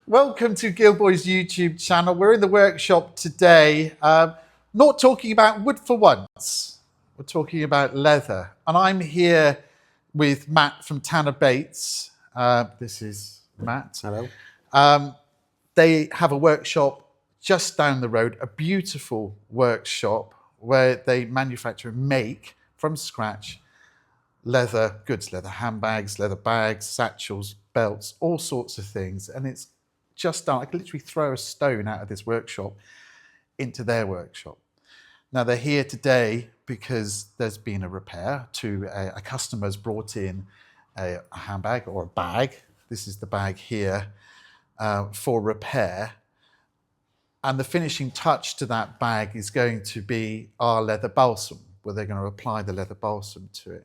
Welcome to Gilboy's YouTube channel. We're in the workshop today, not talking about wood for once. We're talking about leather. And I'm here with Matt from Tanner Bates. This is Matt. Hello. They have a workshop just down the road, a beautiful workshop where they manufacture and make from scratch leather goods, leather handbags, leather bags, satchels, belts, all sorts of things. And it's just done. I could literally throw a stone out of this workshop into their workshop. Now they're here today because there's been a repair to a customer's brought in a handbag or a bag. This is the bag here for repair. And the finishing touch to that bag is going to be our leather balsam, where they're going to apply the leather balsam to it.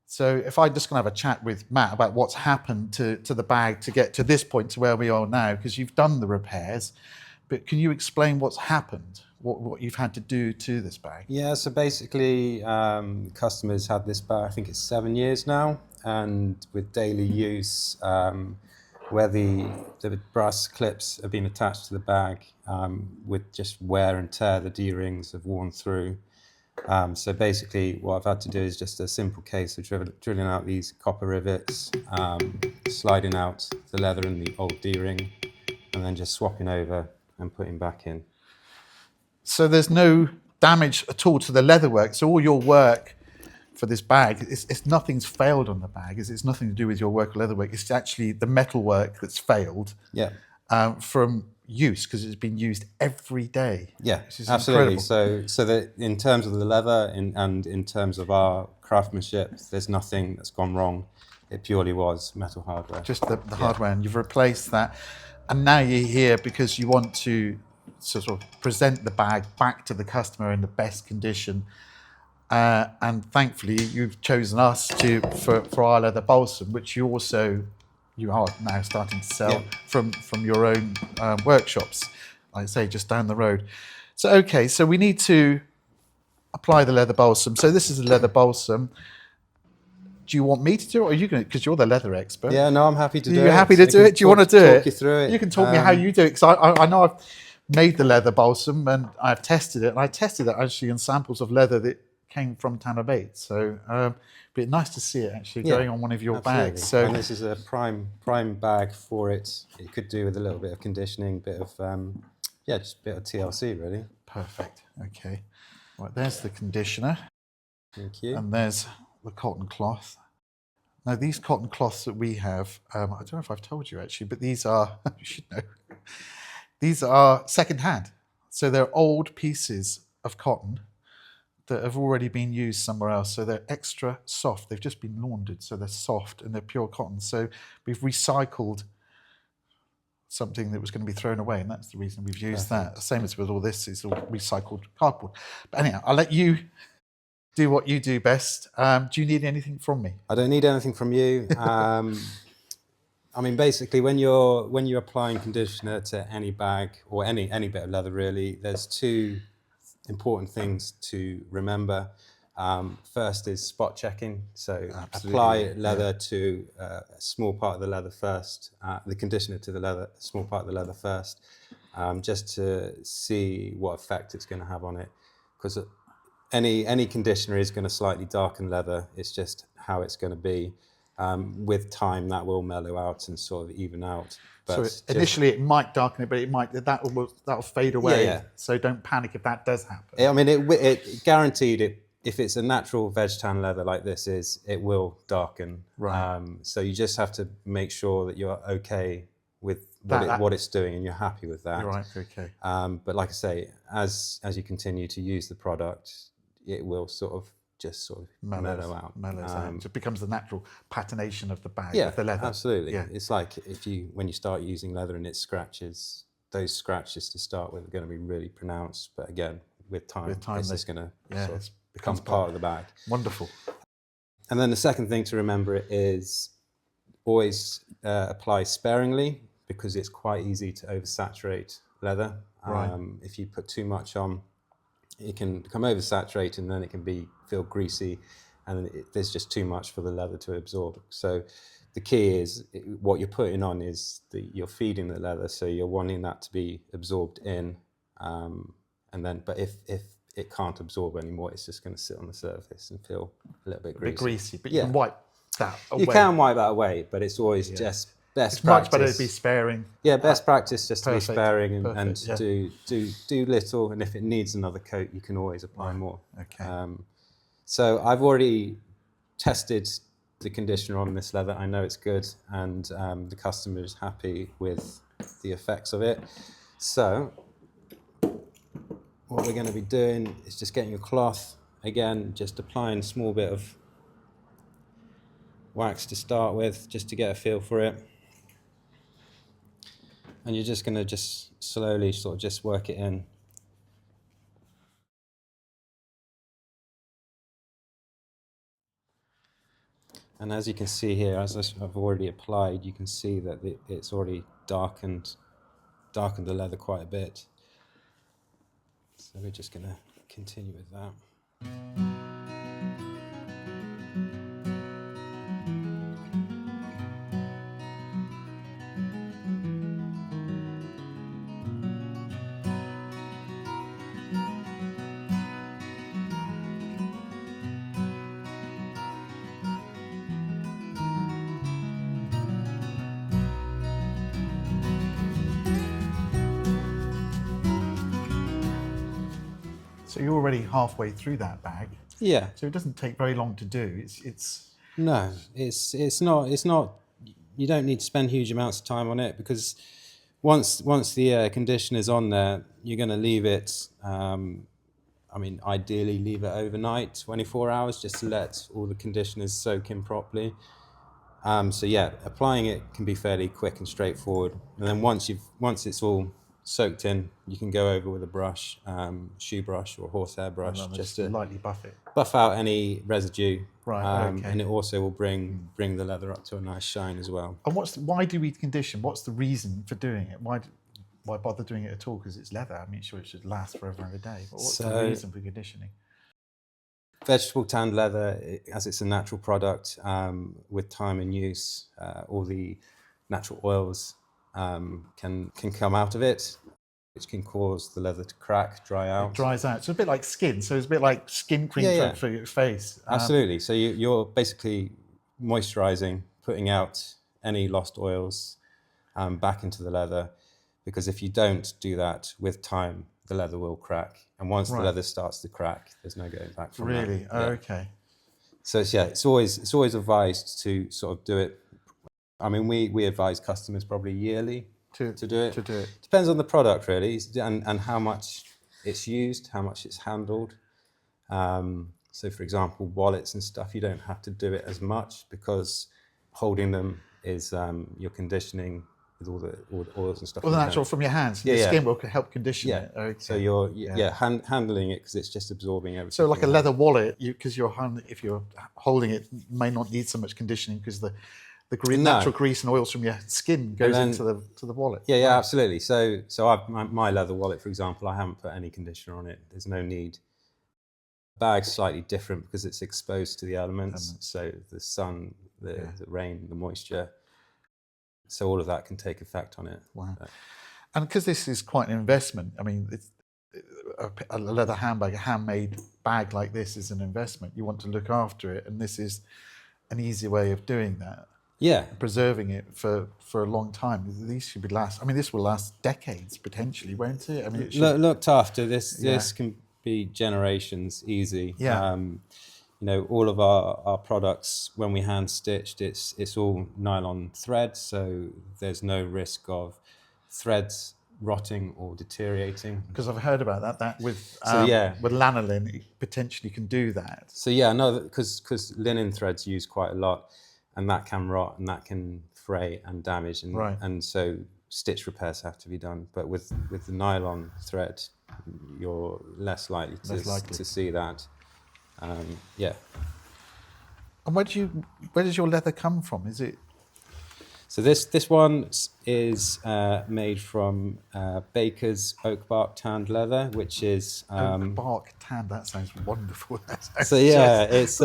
So if I just going to have a chat with Matt about what's happened to the bag to get to this point, to where we are now, because you've done the repairs, but can you explain what's happened, what you've had to do to this bag? Yeah, so basically customers had this bag, I think it's 7 years now, and with daily use, where the brass clips have been attached to the bag, with just wear and tear, the D-rings have worn through. So basically what I've had to do is just a simple case of drilling out these copper rivets, sliding out the leather and the old D-ring, and then just swapping over and putting back in. So there's no damage at all to the leatherwork. So all your work for this bag, it's nothing's failed on the bag. It's nothing to do with your work or leatherwork. It's actually the metalwork that's failed. Yeah. From use, because it's been used every day. Yeah, absolutely. So that in terms of the leather and in terms of our craftsmanship, there's nothing that's gone wrong. It purely was metal hardware. Just the hardware, and you've replaced that. And now you're here because you want to sort of present the bag back to the customer in the best condition. And thankfully, you've chosen us for our leather balsam, which you are now starting to sell from your own workshops, like I say, just down the road. So, okay, so we need to apply the leather balsam. So this is a leather balsam. Do you want me to do it, or are you going to, because you're the leather expert? Yeah, no, I'm happy to do it. You're happy to do it? Do you want to do it? Talk you through it. You can talk me how you do it, because I know I've made the leather balsam and I've tested it, and I tested it actually in samples of leather that came from Tanner Bates. So but nice to see it actually going on one of your bags. So, and this is a prime bag for it. It could do with a little bit of conditioning, bit of just a bit of TLC really. Perfect. Okay. Right, there's the conditioner. Thank you. And there's the cotton cloth. Now these cotton cloths that we have, I don't know if I've told you actually, but these are, you should know, these are second-hand. So they're old pieces of cotton that have already been used somewhere else. So they're extra soft. They've just been laundered, so they're soft and they're pure cotton. So we've recycled something that was going to be thrown away, and that's the reason we've used that. Same as with all this, it's all recycled cardboard. But anyhow, I'll let you do what you do best. Do you need anything from me? I don't need anything from you. I mean, basically, when you're applying conditioner to any bag or any bit of leather, really, there's two important things to remember. First is spot checking. So apply leather to a small part of the leather first, the conditioner to the leather, small part of the leather first, just to see what effect it's going to have on it. Because any conditioner is going to slightly darken leather. It's just how it's going to be. With time, that will mellow out and sort of even out. But so initially it might darken it, but that'll fade away. Yeah. So don't panic if that does happen. I mean, it guaranteed it. If it's a natural veg tan leather like this is, it will darken. Right. So you just have to make sure that you're okay with what it's doing and you're happy with that. You're right. Okay. But like I say, as you continue to use the product, it will sort of mellow out. So it becomes the natural patination of the bag, of the leather. Absolutely. Yeah. It's like when you start using leather and it scratches, those scratches to start with are going to be really pronounced. But again, with time it's just going to sort of become part of the bag. Wonderful. And then the second thing to remember is always apply sparingly, because it's quite easy to oversaturate leather. Right. If you put too much on, it can become oversaturated and then it can feel greasy. and there's just too much for the leather to absorb. So the key is what you're putting on is you're feeding the leather, so you're wanting that to be absorbed in, and then but if it can't absorb anymore, it's just going to sit on the surface and feel a little bit greasy. A bit greasy, but you can wipe that away. You can wipe that away, but it's always just best It's practice. much better to be sparing. Yeah, best practice just to be sparing and yeah. do little, and if it needs another coat, you can always apply more. Okay. So I've already tested the conditioner on this leather. I know it's good, and the customer is happy with the effects of it. So what we're going to be doing is just getting your cloth, again, just applying a small bit of wax to start with, just to get a feel for it. And you're just going to just slowly sort of just work it in. And as you can see here, as I've already applied, you can see that it's already darkened the leather quite a bit. So we're just going to continue with that. So you're already halfway through that bag. Yeah. So it doesn't take very long to do. No, it's not. You don't need to spend huge amounts of time on it, because once the conditioner's on there, you're going to leave it. Ideally leave it overnight, 24 hours, just to let all the conditioners soak in properly. So yeah, applying it can be fairly quick and straightforward. And then once it's all soaked in, you can go over with a brush, shoe brush or horsehair brush, just to lightly buff it. Buff out any residue. Right. Okay. And it also will bring the leather up to a nice shine as well. And why do we condition? What's the reason for doing it? Why bother doing it at all? Because it's leather. I mean, sure, it should last forever and a day. But what's the reason for conditioning? Vegetable tanned leather, as it's a natural product, with time and use, all the natural oils can come out of it, which can cause the leather to crack, dry out. It dries out. So a bit like skin. So it's a bit like skin cream for your face. Absolutely. So you're basically moisturising, putting out any lost oils back into the leather, because if you don't do that with time, the leather will crack. And once the leather starts to crack, there's no going back from that. Really? Oh, okay. So it's always advised to sort of do it. I mean, we advise customers probably yearly to do it. Depends on the product really, and how much it's used, how much it's handled. So for example, wallets and stuff, you don't have to do it as much, because holding them is you're conditioning with all the oils and stuff. Well, the natural from your hands. The skin will help condition it. Okay. So you're handling it, because it's just absorbing everything. So like a leather wallet, if you're holding it, may not need so much conditioning, because the natural grease and oils from your skin goes into the wallet. Yeah, absolutely. So my leather wallet, for example, I haven't put any conditioner on it. There's no need. The bag's slightly different because it's exposed to the elements. So the sun, the rain, the moisture. So all of that can take effect on it. Wow. And because this is quite an investment, I mean, it's a leather handbag, a handmade bag like this is an investment. You want to look after it, and this is an easy way of doing that. Yeah. Preserving it for a long time. These should last. I mean, this will last decades potentially, won't it? I mean, looked after this. This can be generations easy. Yeah. All of our products, when we hand stitched, it's all nylon thread, so there's no risk of threads rotting or deteriorating. Because I've heard about that with lanolin, it potentially can do that. So yeah, no, because linen threads use quite a lot, and that can rot and that can fray and damage, and so stitch repairs have to be done. But with the nylon thread, you're less likely to see that. And where does your leather come from? Is it? So this one is made from Baker's oak bark tanned leather, which is Oak bark tan. That sounds wonderful. That sounds so yeah, just- it's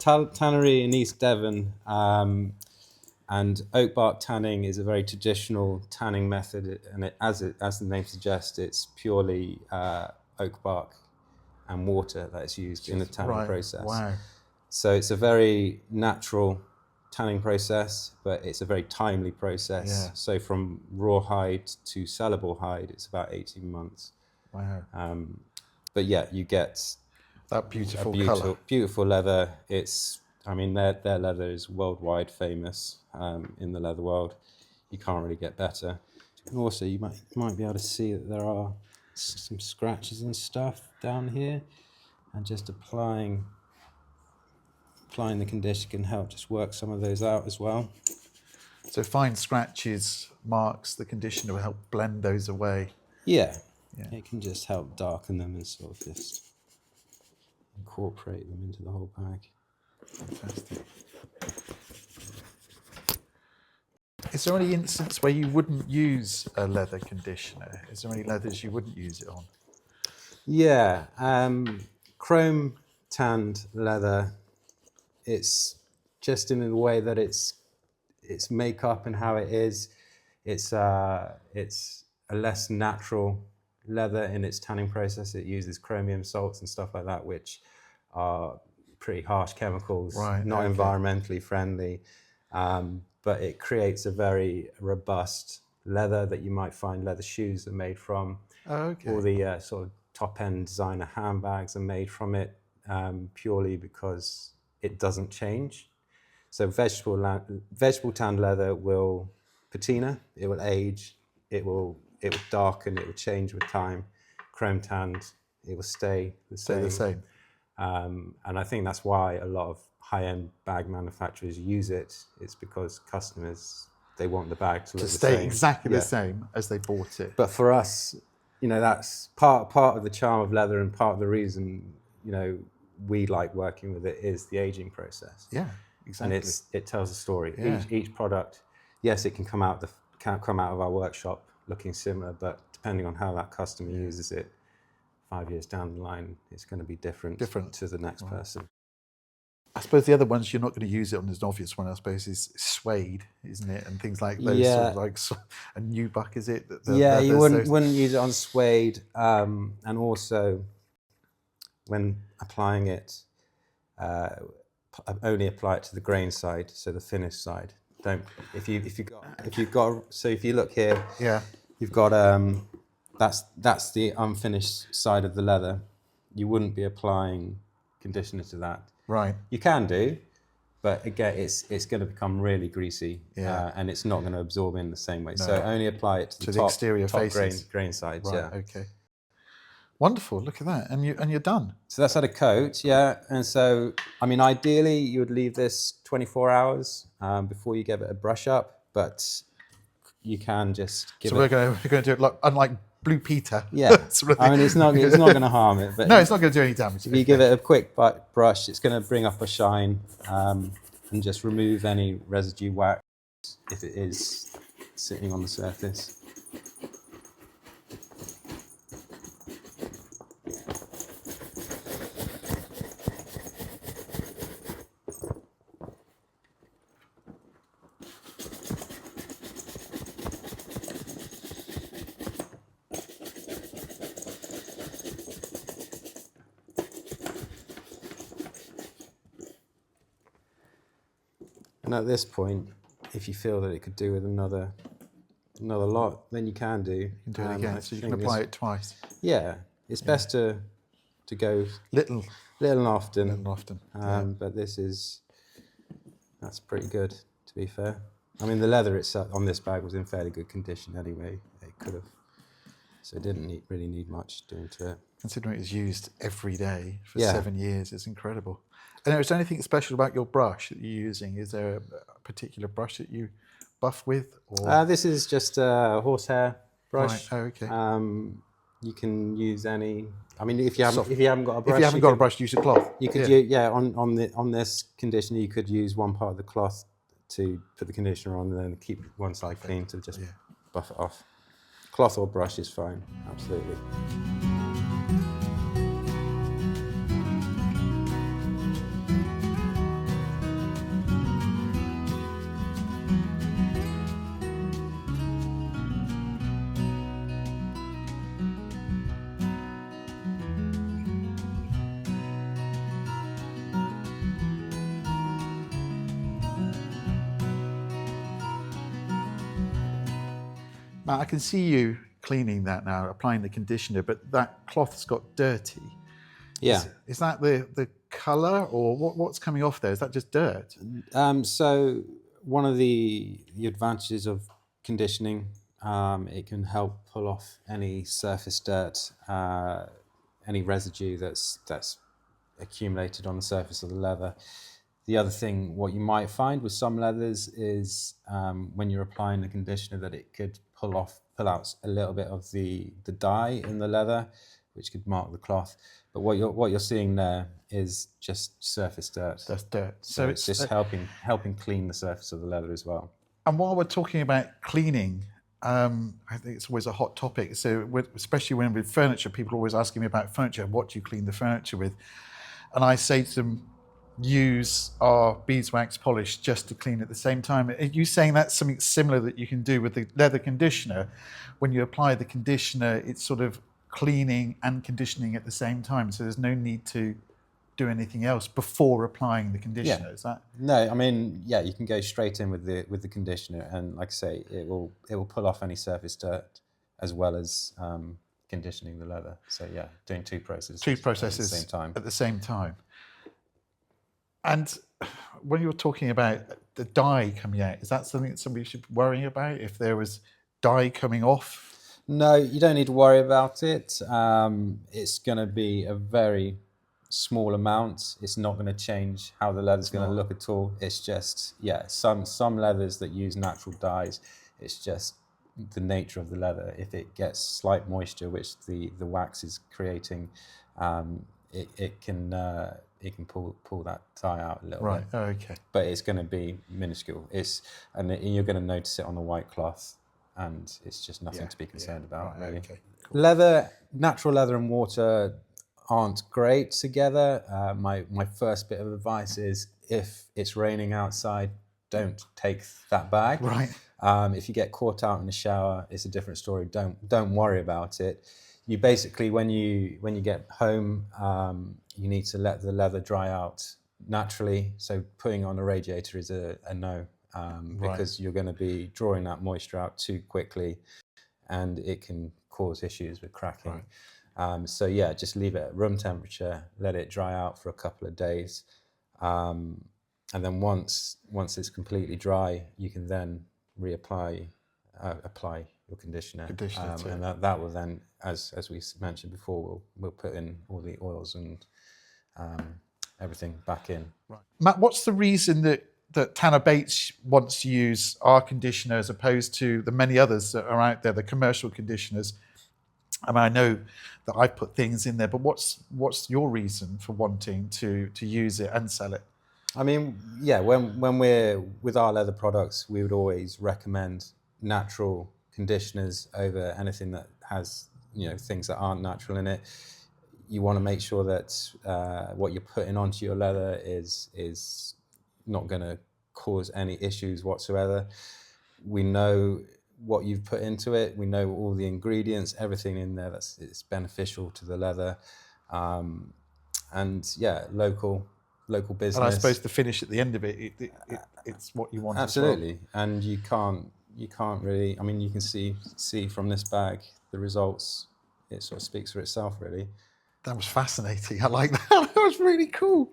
a tannery in East Devon, and oak bark tanning is a very traditional tanning method, and as the name suggests, it's purely oak bark and water that is used in the tanning process. Wow. So it's a very natural tanning process, but it's a very timely process. Yeah. So from raw hide to sellable hide, it's about 18 months. Wow. But yeah, you get That beautiful beautiful, colour. beautiful leather. I mean, their leather is worldwide famous in the leather world. You can't really get better. And also, you might be able to see that there are some scratches and stuff down here, and just applying the conditioner can help just work some of those out as well. So fine scratches, marks, the conditioner will help blend those away. Yeah, Yeah. it can just help darken them and sort of just incorporate them into the whole bag. Fantastic. Is there any instance where you wouldn't use a leather conditioner? Is there any leathers you wouldn't use it on? Yeah, chrome tanned leather. It's just in the way that its makeup and how it is. It's a less natural leather in its tanning process. It uses chromium salts and stuff like that, which are pretty harsh chemicals, Right, not okay. environmentally friendly. But it creates a very robust leather that you might find leather shoes are made from. Oh, okay. All the sort of top-end designer handbags are made from it purely because it doesn't change. So vegetable tanned leather will patina, it will age, it will darken, it will change with time. Chrome tanned, it will stay the same. Stay the same. And I think that's why a lot of high-end bag manufacturers use it. It's because customers, they want the bag to look the Stay same. exactly Yeah. the same as they bought it. But for us, that's part of the charm of leather, and part of the reason, we like working with it is the aging process. Yeah, exactly. And it tells a story. Yeah. Each product, yes, it can come out of our workshop looking similar, but depending on how that customer uses it, 5 years down the line, it's going to be different to the next person. I suppose the other ones you're not going to use it on as an obvious one, I suppose, is suede, isn't it? And things like those sort of like a nubuck, is it? You wouldn't use it on suede. And also, when applying it, only apply it to the grain side, so the finished side. If you look here, Yeah. you've got that's the unfinished side of the leather. You wouldn't be applying conditioner to that. Right. You can do, but again, it's going to become really greasy, Yeah. and it's not going to absorb in the same way. No. So only apply it to the top exterior faces. grain sides. Right. Yeah. Okay. Wonderful. Look at that, and you're done. So that's had a coat, yeah. And so, I mean, ideally, you would leave this 24 hours before you give it a brush up, but you can just give it. So we're going to do it like, unlike Blue Peter. Yeah. sort of I mean, it's not going to harm it. But no, it's not going to do any damage. if you give it a quick brush, it's going to bring up a shine and just remove any residue wax if it is sitting on the surface. And at this point, if you feel that it could do with another lot, then you can do. You can do it again, so you can apply it twice. Yeah, it's best to go Little and often. and often. But that's pretty good, to be fair. I mean, the leather itself on this bag was in fairly good condition anyway. It could have, so it didn't really need much doing to it. Considering it's used every day for 7 years, it's incredible. And is there anything special about your brush that you're using? Is there a particular brush that you buff with? Or? This is just a horsehair brush. Right. Oh, okay. You can use any. I mean, if you haven't got a brush, if you haven't got a brush, use a cloth. You could on this conditioner, you could use one part of the cloth to put the conditioner on and then keep one side clean to just buff it off. Cloth or brush is fine, absolutely. Matt, I can see you cleaning that now, applying the conditioner, but that cloth's got dirty. Yeah. Is that the colour, or what's coming off there? Is that just dirt? So one of the advantages of conditioning, it can help pull off any surface dirt, any residue that's accumulated on the surface of the leather. The other thing, what you might find with some leathers is when you're applying the conditioner, that it could pull out a little bit of the dye in the leather, which could mark the cloth. But what you're seeing there is just surface dirt. That's dirt. So it's just helping clean the surface of the leather as well. And while we're talking about cleaning, I think it's always a hot topic. So especially when with furniture, people are always asking me about furniture. What do you clean the furniture with? And I say to them, use our beeswax polish just to clean at the same time. Are you saying that's something similar that you can do with the leather conditioner? When you apply the conditioner, it's sort of cleaning and conditioning at the same time, so there's no need to do anything else before applying the conditioner. Is that? No, I mean, yeah, you can go straight in with the conditioner, and like I say, it will pull off any surface dirt as well as conditioning the leather. So yeah, doing two processes at the same time. And when you were talking about the dye coming out, is that something that somebody should be worrying about, if there was dye coming off? No, you don't need to worry about it. It's going to be a very small amount. It's not going to change how the leather's going to look at all. It's just, some leathers that use natural dyes, it's just the nature of the leather. If it gets slight moisture, which the wax is creating, it can pull that dye out a little bit. Right. Oh, okay. But it's going to be minuscule. And you're going to notice it on the white cloth, and it's just nothing to be concerned about. Right, really. okay. Cool. Natural leather and water aren't great together. My first bit of advice is, if it's raining outside, don't take that bag. Right. If you get caught out in the shower, it's a different story. Don't worry about it. You basically, when you get home, you need to let the leather dry out naturally. So putting on a radiator is a no, because you're going to be drawing that moisture out too quickly, and it can cause issues with cracking. Right. So yeah, just leave it at room temperature, let it dry out for a couple of days, and then once it's completely dry, you can then apply your conditioner, and that will then, as we mentioned before, we'll put in all the oils and everything back in. Right. Matt, what's the reason that Tanner Bates wants to use our conditioner as opposed to the many others that are out there, the commercial conditioners? I mean, I know that I've put things in there, but what's your reason for wanting to use it and sell it? I mean, yeah, when we're with our leather products, we would always recommend natural conditioners over anything that has, things that aren't natural in it. You want to make sure that what you're putting onto your leather is not going to cause any issues whatsoever. We know what you've put into it. We know all the ingredients, everything in there it's beneficial to the leather, and yeah, local business. And I suppose the finish at the end of it's what you want. Absolutely, as well. And you can't really. I mean, you can see from this bag the results. It sort of speaks for itself, really. That was fascinating. I like that. That was really cool.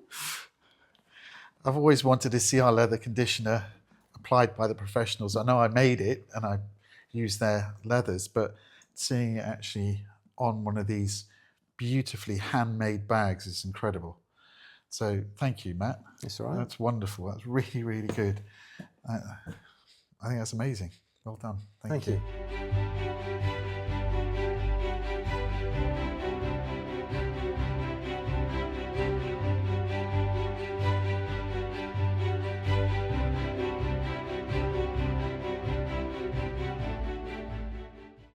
I've always wanted to see our leather conditioner applied by the professionals. I know I made it and I used their leathers, but seeing it actually on one of these beautifully handmade bags is incredible. So thank you, Matt. That's all right. That's wonderful. That's really, really good. I think that's amazing. Well done. Thank you.